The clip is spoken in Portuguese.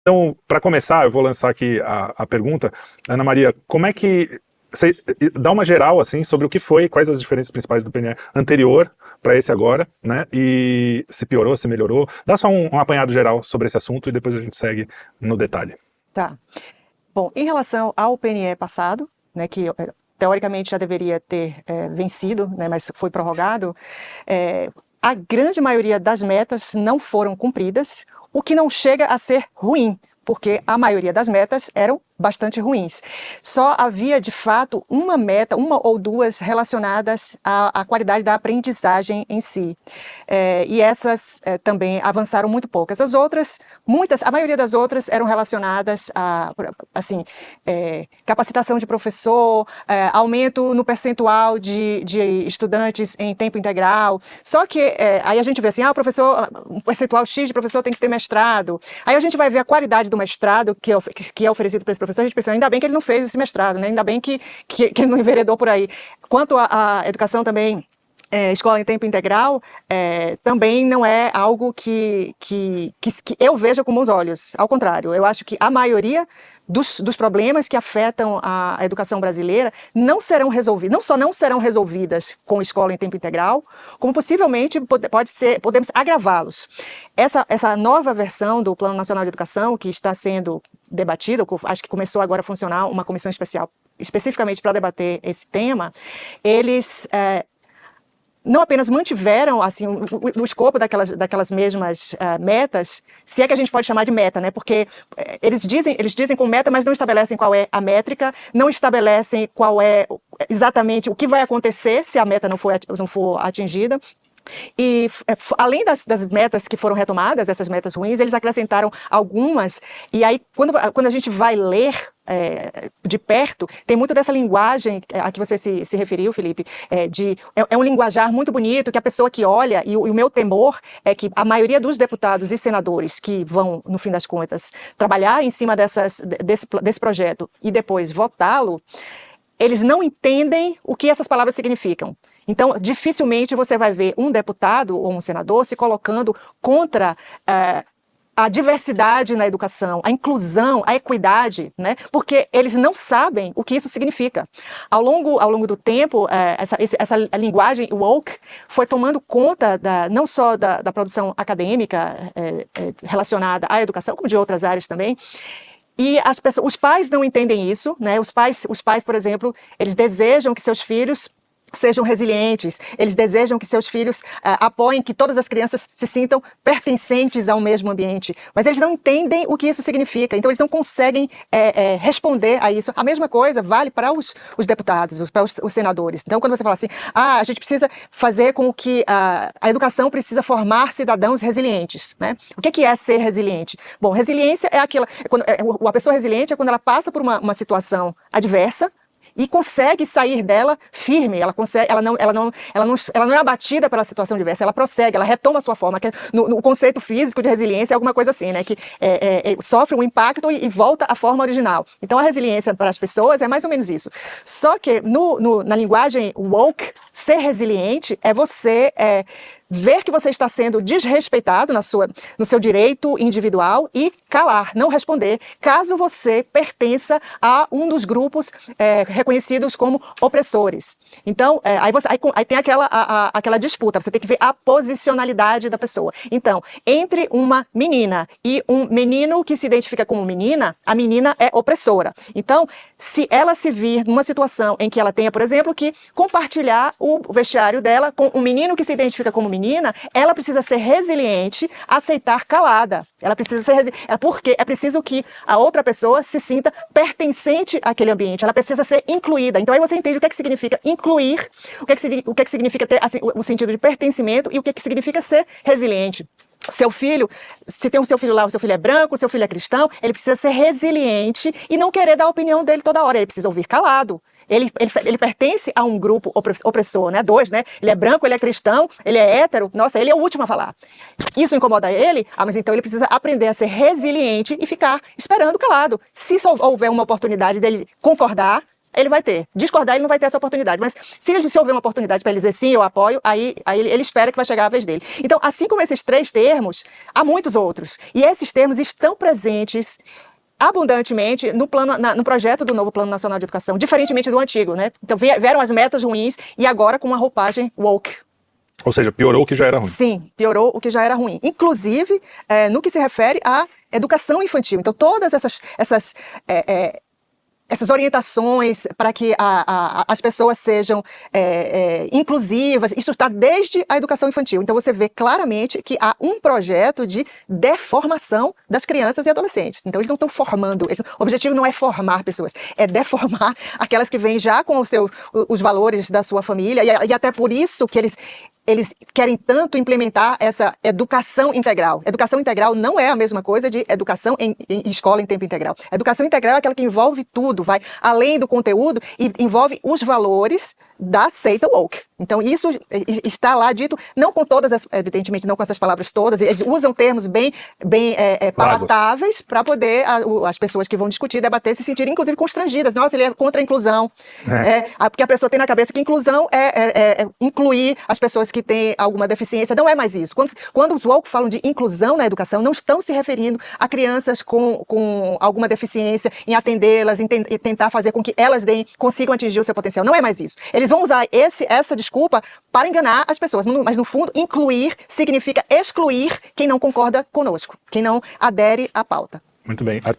Então, para começar, eu vou lançar aqui a pergunta. Ana Maria, como é que você dá uma geral assim sobre o que foi, quais as diferenças principais do PNE anterior para esse agora, né? E se piorou, se melhorou. Dá só um apanhado geral sobre esse assunto e depois a gente segue no detalhe. Tá. Bom, em relação ao PNE passado, né, que teoricamente já deveria ter vencido, né, mas foi prorrogado, a grande maioria das metas não foram cumpridas, o que não chega a ser ruim, porque a maioria das metas eram bastante ruins. Só havia, de fato, uma meta, uma ou duas relacionadas à qualidade da aprendizagem em si. E essas também avançaram muito poucas. As outras, a maioria das outras eram relacionadas a, assim, capacitação de professor, aumento no percentual de estudantes em tempo integral. Só que aí a gente vê assim, um percentual X de professor tem que ter mestrado. Aí a gente vai ver a qualidade do mestrado que é oferecido para esse professor, a gente pensa, ainda bem que ele não fez esse mestrado, né? Ainda bem que ele não enveredou por aí. Quanto à educação também, escola em tempo integral, também não é algo que eu veja com bons olhos. Ao contrário, eu acho que a maioria dos problemas que afetam a educação brasileira não serão resolvidos, não só não serão resolvidas com escola em tempo integral, como possivelmente podemos agravá-los. Essa nova versão do Plano Nacional de Educação, que está sendo debatida, acho que começou agora a funcionar uma comissão especial especificamente para debater esse tema, eles não apenas mantiveram assim, o escopo daquelas mesmas metas, se é que a gente pode chamar de meta, né? Porque eles dizem com meta, mas não estabelecem qual é a métrica, não estabelecem qual é exatamente o que vai acontecer se a meta não for atingida. E além das metas que foram retomadas, essas metas ruins, eles acrescentaram algumas, e aí quando a gente vai ler de perto, tem muito dessa linguagem a que você se referiu, Felipe, é um linguajar muito bonito, que a pessoa que olha, e o meu temor é que a maioria dos deputados e senadores que vão, no fim das contas, trabalhar em cima desse projeto e depois votá-lo, eles não entendem o que essas palavras significam. Então, dificilmente você vai ver um deputado ou um senador se colocando contra a diversidade na educação, a inclusão, a equidade, né? Porque eles não sabem o que isso significa. Ao longo do tempo, essa linguagem woke foi tomando conta não só da produção acadêmica relacionada à educação, como de outras áreas também. E os pais não entendem isso, né? Os pais, por exemplo, eles desejam que seus filhos sejam resilientes, eles desejam que seus filhos apoiem que todas as crianças se sintam pertencentes ao mesmo ambiente, mas eles não entendem o que isso significa, então eles não conseguem responder a isso. A mesma coisa vale para os deputados, para os senadores. Então, quando você fala assim, a gente precisa fazer com que a educação precisa formar cidadãos resilientes, né? O que é ser resiliente? Bom, resiliência é a pessoa resiliente é quando ela passa por uma situação adversa, e consegue sair dela firme, ela não é abatida pela situação diversa, ela prossegue, ela retoma a sua forma, que no conceito físico de resiliência é alguma coisa assim, né, que sofre um impacto e volta à forma original. Então a resiliência para as pessoas é mais ou menos isso. Só que na linguagem woke, ser resiliente é você ver que você está sendo desrespeitado no seu direito individual e calar, não responder, caso você pertença a um dos grupos reconhecidos como opressores. Então, aí tem aquela disputa, você tem que ver a posicionalidade da pessoa. Então, entre uma menina e um menino que se identifica como menina, a menina é opressora. Então, se ela se vir numa situação em que ela tenha, por exemplo, que compartilhar o vestiário dela com um menino que se identifica como menina, ela precisa ser resiliente, aceitar calada. Ela precisa ser resiliente, porque é preciso que a outra pessoa se sinta pertencente àquele ambiente. Ela precisa ser incluída. Então aí você entende o que significa incluir, o que significa ter assim, o sentido de pertencimento e o que significa ser resiliente. Seu filho, se tem o seu filho lá, o seu filho é branco, o seu filho é cristão, ele precisa ser resiliente e não querer dar a opinião dele toda hora, ele precisa ouvir calado. Ele pertence a um grupo opressor, né? Dois, né? Ele é branco, ele é cristão, ele é hétero, nossa, ele é o último a falar. Isso incomoda ele, mas então ele precisa aprender a ser resiliente e ficar esperando calado. Se só houver uma oportunidade dele concordar, ele vai ter. Discordar, ele não vai ter essa oportunidade. Mas se houver uma oportunidade para ele dizer sim, eu apoio, aí ele espera que vai chegar a vez dele. Então, assim como esses 3 termos, há muitos outros. E esses termos estão presentes abundantemente no projeto do novo Plano Nacional de Educação, diferentemente do antigo, né? Então vieram as metas ruins e agora com uma roupagem woke. Ou seja, piorou o que já era ruim. Sim, piorou o que já era ruim. Inclusive, no que se refere à educação infantil. Então todas essas orientações para que as pessoas sejam inclusivas, isso está desde a educação infantil. Então você vê claramente que há um projeto de deformação das crianças e adolescentes. Então eles não estão formando, o objetivo não é formar pessoas, é deformar aquelas que vêm já com os valores da sua família, e até por isso que eles querem tanto implementar essa educação integral. Educação integral não é a mesma coisa de educação em escola em tempo integral. Educação integral é aquela que envolve tudo, vai além do conteúdo e envolve os valores da seita woke. Então isso está lá dito, não com todas, evidentemente não com essas palavras todas, eles usam termos bem palatáveis para poder as pessoas que vão discutir, debater, se sentirem inclusive constrangidas. Nossa, ele é contra a inclusão. Porque a pessoa tem na cabeça que inclusão é incluir as pessoas que têm alguma deficiência. Não é mais isso. Quando os woke falam de inclusão na educação, não estão se referindo a crianças com alguma deficiência, em atendê-las, e tentar fazer com que elas consigam atingir o seu potencial. Não é mais isso. Eles vão usar essa desculpa para enganar as pessoas, mas no fundo incluir significa excluir quem não concorda conosco, quem não adere à pauta. Muito bem. Arthur,